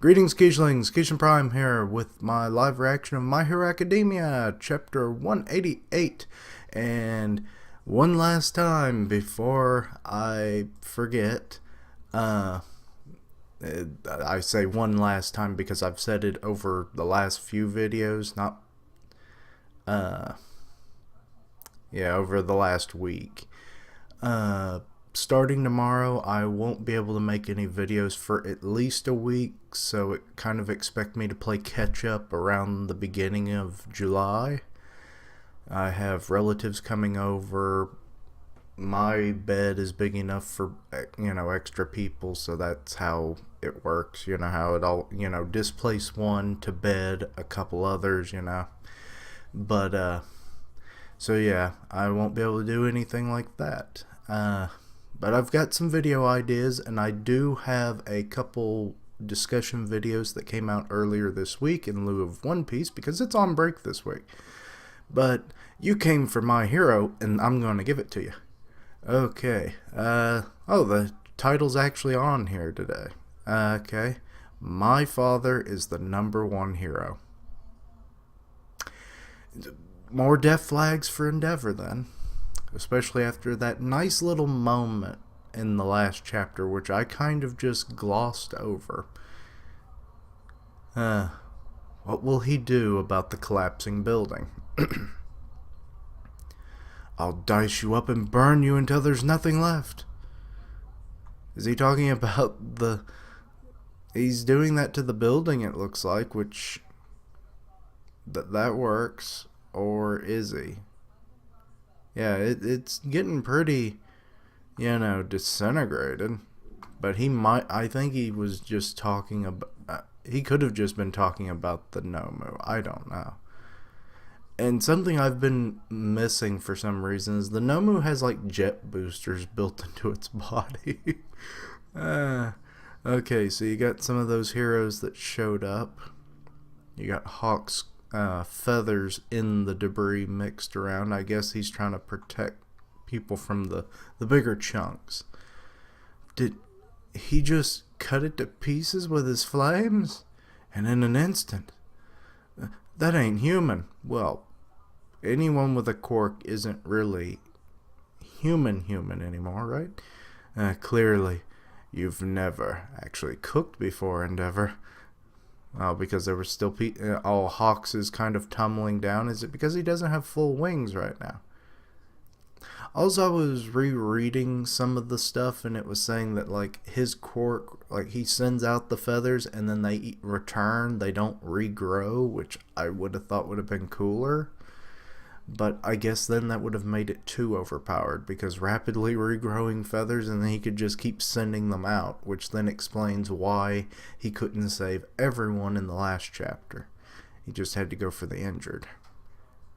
Greetings, Keishlings. Keishan Prime here with my live reaction of My Hero Academia, Chapter 188. And one last time before I forget, I say one last time because I've said it over the last few videos, not, over the last week. Starting tomorrow, I won't be able to make any videos for at least a week, so it kind of expect me to play catch up around the beginning of July. I have relatives coming over. My bed is big enough for, extra people, so that's how it works. You know how it all, displace one to bed a couple others, But, so yeah, I won't be able to do anything like that. But I've got some video ideas, and I do have a couple discussion videos that came out earlier this week in lieu of One Piece because it's on break this week. But you came for My Hero, and I'm going to give it to you. Okay. The title's actually on here today. Okay. My father is the #1 hero. More death flags for Endeavor then. Especially after that nice little moment in the last chapter, which I kind of just glossed over. What will he do about the collapsing building? I'll dice you up and burn you until there's nothing left. Is he talking about he's doing that to the building, it looks like, which that works, or is he? Yeah, it's getting pretty, disintegrated. But I think he was just talking about, he could have just been talking about the Nomu. I don't know. And something I've been missing for some reason is the Nomu has like jet boosters built into its body. Okay, so you got some of those heroes that showed up. You got Hawk's feathers in the debris mixed around. I guess he's trying to protect people from the bigger chunks. Did he just cut it to pieces with his flames? And in an instant? That ain't human. Well, anyone with a quirk isn't really human anymore, right? Clearly, you've never actually cooked before, Endeavor. Because there were still all Hawks is kind of tumbling down. Is it because he doesn't have full wings right now? Also, I was rereading some of the stuff, and it was saying that like his quirk, like he sends out the feathers and then they return. They don't regrow, which I would have thought would have been cooler. But I guess then that would have made it too overpowered, because rapidly regrowing feathers and then he could just keep sending them out, which then explains why he couldn't save everyone in the last chapter. He just had to go for the injured.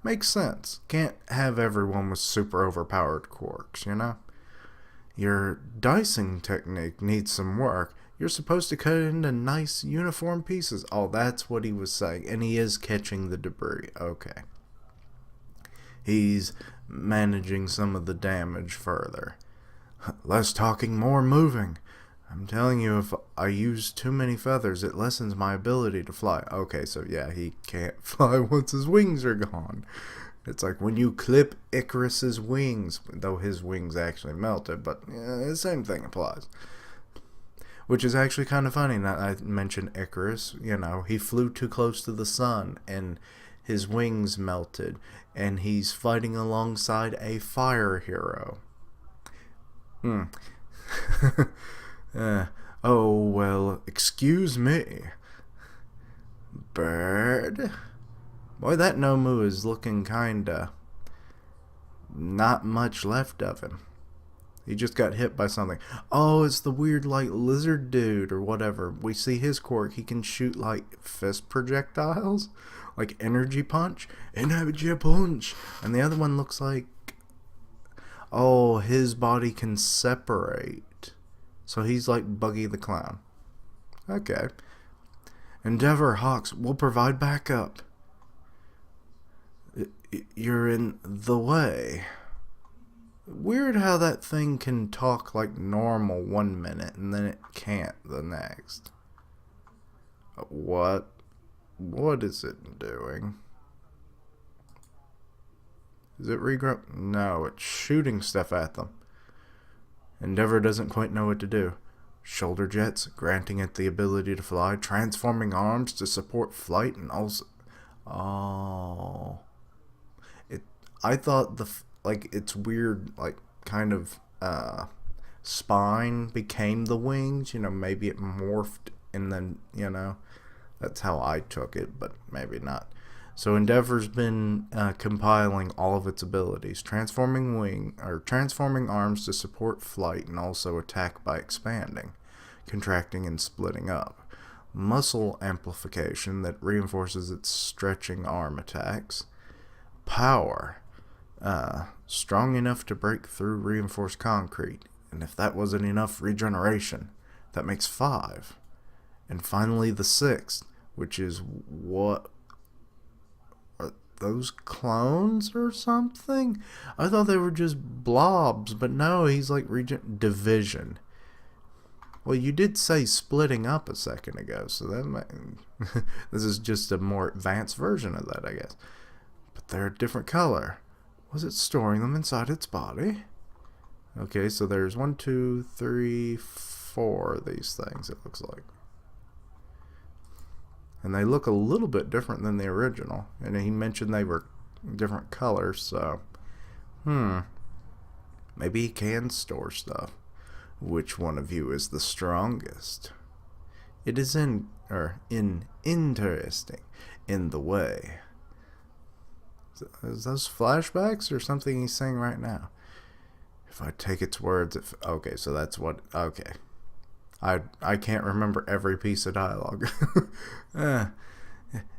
Makes sense. Can't have everyone with super overpowered quirks, Your dicing technique needs some work. You're supposed to cut it into nice uniform pieces. Oh, that's what he was saying. And he is catching the debris. Okay. He's managing some of the damage further. Less talking, more moving. I'm telling you, if I use too many feathers, it lessens my ability to fly. Okay, so yeah, he can't fly once his wings are gone. It's like when you clip Icarus's wings, though his wings actually melted, but the same thing applies. Which is actually kind of funny that I mentioned Icarus. He flew too close to the sun, and his wings melted, and he's fighting alongside a fire hero. Oh, well, excuse me. Bird? Boy, that Nomu is looking kinda not much left of him. He just got hit by something. Oh, it's the weird, like, lizard dude or whatever. We see his quirk. He can shoot, like, fist projectiles. Like energy punch. Energy punch. And the other one looks like... Oh, his body can separate. So he's like Buggy the Clown. Okay. Endeavor, Hawks, will provide backup. You're in the way. Weird how that thing can talk like normal 1 minute and then it can't the next. What? What is it doing? Is it regrow? No, it's shooting stuff at them. Endeavor doesn't quite know what to do. Shoulder jets, granting it the ability to fly, transforming arms to support flight, and also... Oh... I thought it's weird, kind of, spine became the wings, maybe it morphed and then, that's how I took it, but maybe not. So Endeavor's been compiling all of its abilities, transforming arms to support flight and also attack by expanding, contracting, and splitting up. Muscle amplification that reinforces its stretching arm attacks. Power, strong enough to break through reinforced concrete, and if that wasn't enough, regeneration. That makes 5. And finally the 6th, which is what... Are those clones or something? I thought they were just blobs, but no, he's like division. Well, you did say splitting up a second ago, so that might... this is just a more advanced version of that, I guess. But they're a different color. Was it storing them inside its body? Okay, so there's 1, 2, 3, 4 of these things, it looks like. And they look a little bit different than the original. And he mentioned they were different colors, so... Maybe he can store stuff. Which one of you is the strongest? It is interesting in the way. Is those flashbacks or something he's saying right now? If I take its words... okay, so that's what... Okay. I can't remember every piece of dialogue.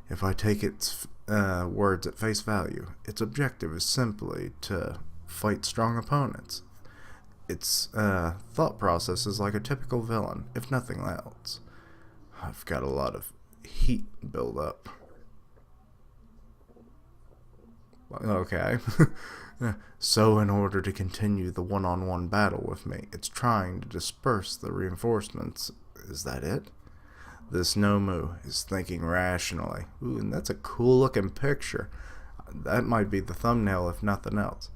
If I take its words at face value, its objective is simply to fight strong opponents. Its thought process is like a typical villain, if nothing else. I've got a lot of heat build up. Okay. So in order to continue the one-on-one battle with me, it's trying to disperse the reinforcements. Is that it? This Nomu is thinking rationally. Ooh, and that's a cool looking picture. That might be the thumbnail if nothing else.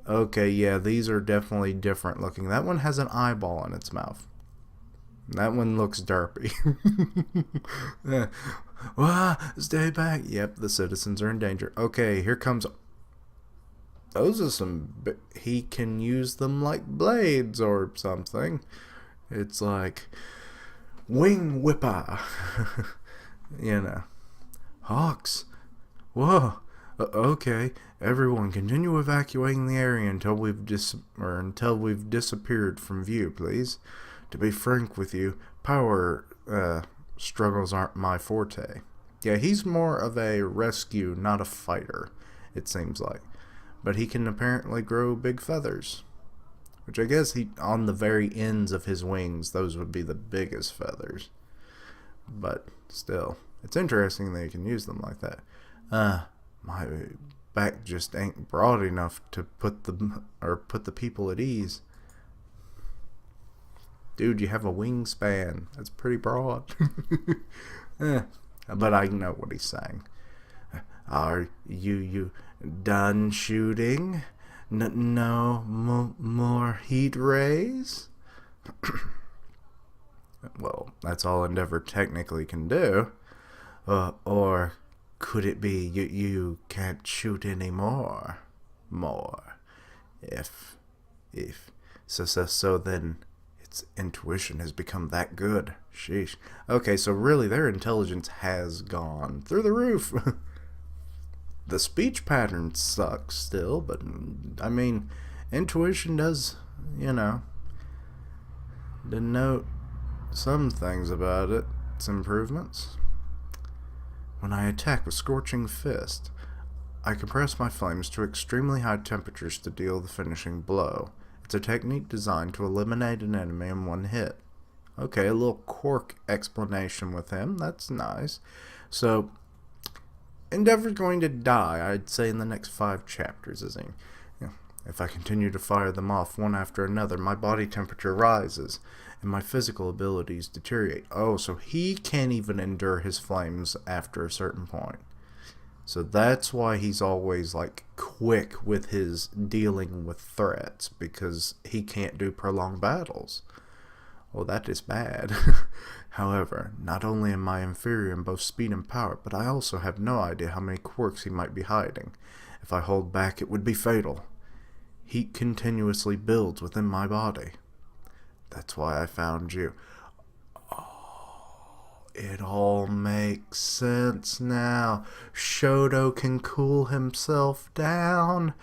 Okay, yeah, these are definitely different looking. That one has an eyeball in its mouth. That one looks derpy. Stay back. Yep, the citizens are in danger. Okay, here comes... Those are some... He can use them like blades or something. It's like... Wing Whipper. Hawks. Whoa. Okay. Everyone, continue evacuating the area until we've disappeared from view, please. To be frank with you, power struggles aren't my forte. Yeah, he's more of a rescue, not a fighter, it seems like. But he can apparently grow big feathers. Which I guess on the very ends of his wings, those would be the biggest feathers. But still, it's interesting that he can use them like that. My back just ain't broad enough to put the people at ease. Dude, you have a wingspan. That's pretty broad. But I know what he's saying. Are you done shooting? No more heat rays? Well, that's all Endeavor technically can do. Or could it be you can't shoot anymore? So then its intuition has become that good. Sheesh. Okay, so really their intelligence has gone through the roof. The speech pattern sucks still, but I mean, intuition does, denote some things about it. It's improvements. When I attack with Scorching Fist, I compress my flames to extremely high temperatures to deal the finishing blow. It's a technique designed to eliminate an enemy in one hit. Okay, a little quirk explanation with him. That's nice. So, Endeavor's going to die, I'd say, in the next 5 chapters, isn't he? If I continue to fire them off one after another, my body temperature rises and my physical abilities deteriorate. Oh, so he can't even endure his flames after a certain point. So that's why he's always like quick with his dealing with threats, because he can't do prolonged battles. Well, that is bad. However, not only am I inferior in both speed and power, but I also have no idea how many quirks he might be hiding. If I hold back, it would be fatal. Heat continuously builds within my body. That's why I found you. It all makes sense now. Shoto can cool himself down.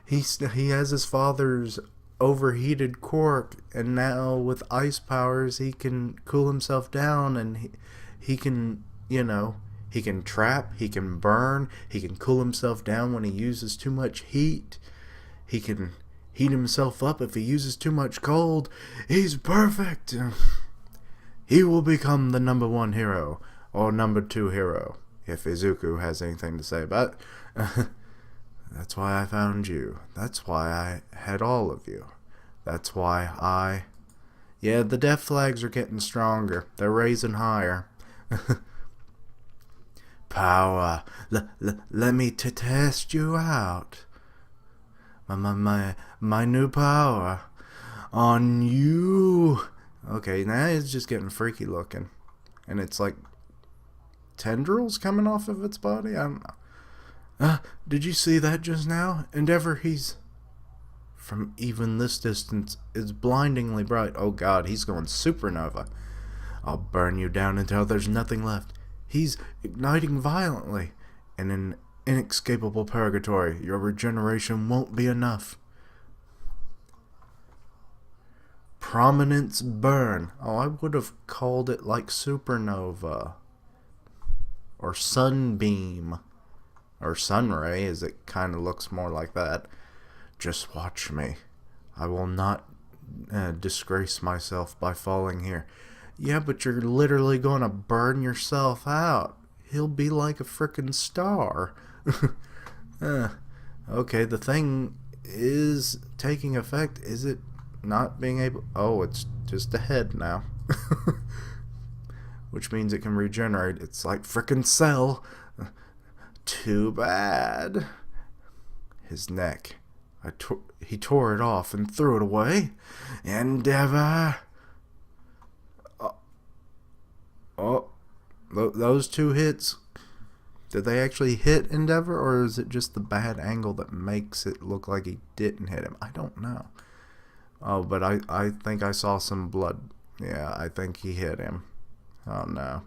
He has his father's overheated quirk, and now with ice powers he can cool himself down, and he can, he can trap, he can burn, he can cool himself down when he uses too much heat. He can heat himself up if he uses too much cold. He's perfect. He will become the number 1 hero, or number 2 hero, if Izuku has anything to say about it. That's why I found you. That's why I had all of you. That's why Yeah, the death flags are getting stronger. They're raising higher. Power. Let me test you out. My new power. On you. Okay, now it's just getting freaky looking. And it's like tendrils coming off of its body? I don't know. Did you see that just now? Endeavor, he's... From even this distance, is blindingly bright. Oh god, he's going supernova. I'll burn you down until there's nothing left. He's igniting violently. In an inescapable purgatory, your regeneration won't be enough. Prominence burn. Oh, I would have called it like supernova. Or sunbeam. Or sunray, as it kind of looks more like that. Just watch me. I will not disgrace myself by falling here. Yeah, but you're literally going to burn yourself out. He'll be like a frickin' star. Okay, the thing is taking effect. Is it not being able... Oh, it's just a head now. Which means it can regenerate. It's like frickin' Cell. Too bad. His neck. He tore it off and threw it away. Endeavor. Those 2 hits. Did they actually hit Endeavor, or is it just the bad angle that makes it look like he didn't hit him? I don't know. Oh, but I think I saw some blood. Yeah, I think he hit him. Oh no.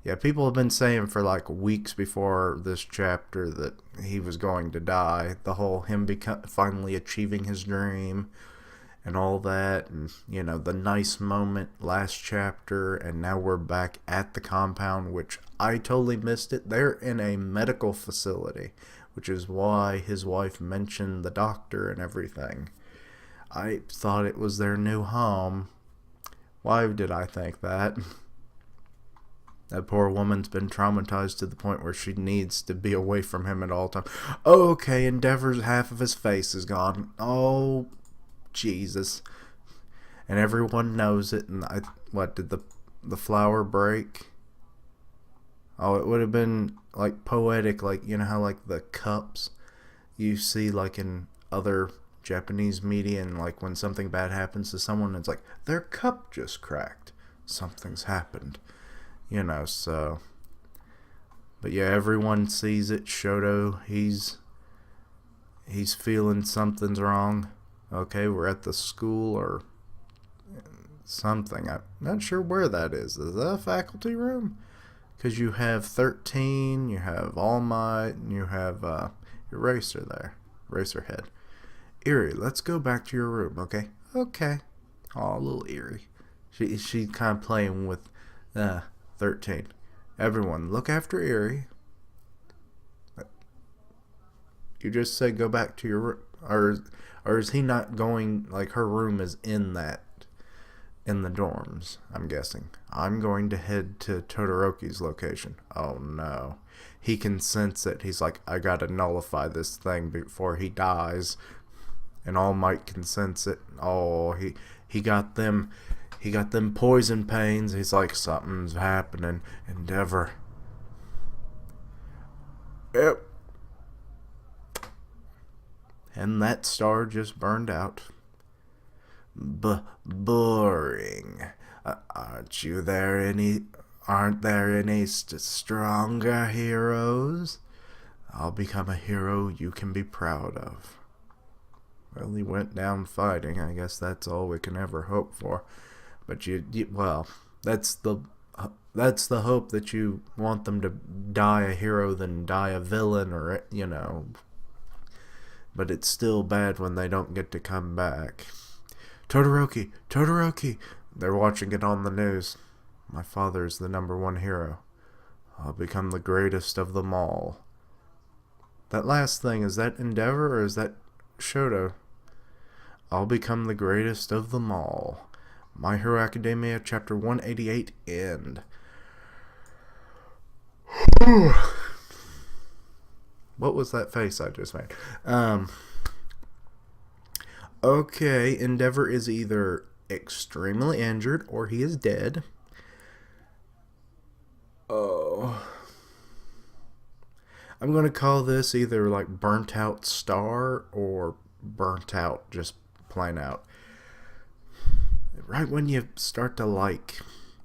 Yeah, people have been saying for like weeks before this chapter that he was going to die. The whole him finally achieving his dream and all that. And, the nice moment last chapter. And now we're back at the compound, which I totally missed it. They're in a medical facility, which is why his wife mentioned the doctor and everything. I thought it was their new home. Why did I think that? That poor woman's been traumatized to the point where she needs to be away from him at all times. Okay, Endeavor's half of his face is gone. Oh, Jesus. And everyone knows it. And what, did the flower break? Oh, it would have been like poetic, like, how like the cups you see like in other Japanese media, and like when something bad happens to someone, it's like their cup just cracked. Something's happened. So... But yeah, everyone sees it. Shoto, he's feeling something's wrong. Okay, we're at the school or something. I'm not sure where that is. Is that a faculty room? Because you have 13, you have All Might, and you have Eraser there. Eraserhead. Eri, let's go back to your room, okay? Okay. Aw, little Eri. She's kind of playing with 13. Everyone, look after Eri. You just said go back to your room. Or is he not going, like her room is in that in the dorms, I'm guessing. I'm going to head to Todoroki's location. Oh no. He can sense it. He's like, I gotta nullify this thing before he dies. And All Might can sense it. Oh, he got them poison pains. He's like, something's happening. Endeavor. Yep. And that star just burned out. Boring. Aren't there any stronger heroes? I'll become a hero you can be proud of. Well, he went down fighting. I guess that's all we can ever hope for. But well, that's the hope, that you want them to die a hero than die a villain, or But it's still bad when they don't get to come back. Todoroki! They're watching it on the news. My father is the #1 hero. I'll become the greatest of them all. That last thing, is that Endeavor or is that Shoto? I'll become the greatest of them all. My Hero Academia, Chapter 188, end. What was that face I just made? Okay, Endeavor is either extremely injured or he is dead. Oh. I'm going to call this either like Burnt Out Star or Burnt Out, just plain out. Right when you start to like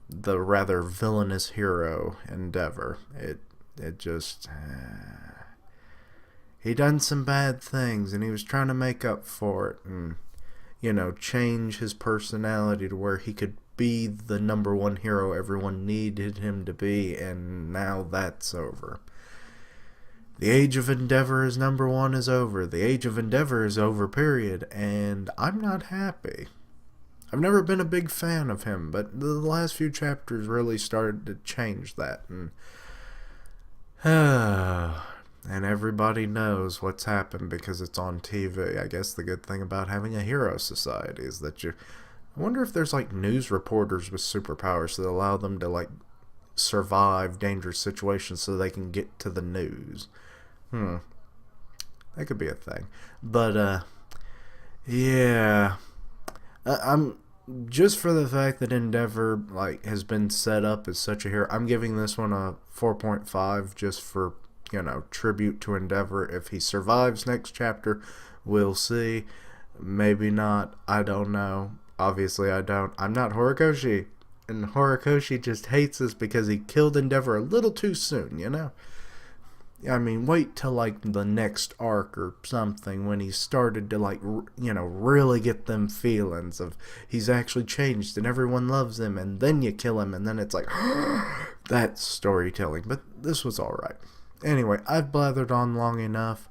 the rather villainous hero Endeavor, it just... he done some bad things, and he was trying to make up for it and, change his personality to where he could be the #1 hero everyone needed him to be, and now that's over. The age of Endeavor as #1 is over. The age of Endeavor is over, period, and I'm not happy. I've never been a big fan of him, but the last few chapters really started to change that, and everybody knows what's happened because it's on TV. I guess the good thing about having a hero society is that I wonder if there's like news reporters with superpowers that allow them to like survive dangerous situations so they can get to the news. That could be a thing. But yeah, I'm just for the fact that Endeavor has been set up as such a hero. I'm giving this one a 4.5 just for tribute to Endeavor. If he survives next chapter, we'll see. Maybe not. I don't know. Obviously, I don't. I'm not Horikoshi, and Horikoshi just hates us because he killed Endeavor a little too soon. I mean, wait till the next arc or something when he started to really get them feelings of he's actually changed and everyone loves him, and then you kill him and then it's like that's storytelling. But this was alright. Anyway, I've blathered on long enough.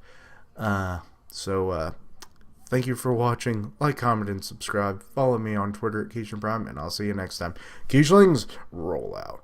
So thank you for watching. Like, comment, and subscribe. Follow me on Twitter at Keishan Prime, and I'll see you next time. Keishlings, roll out.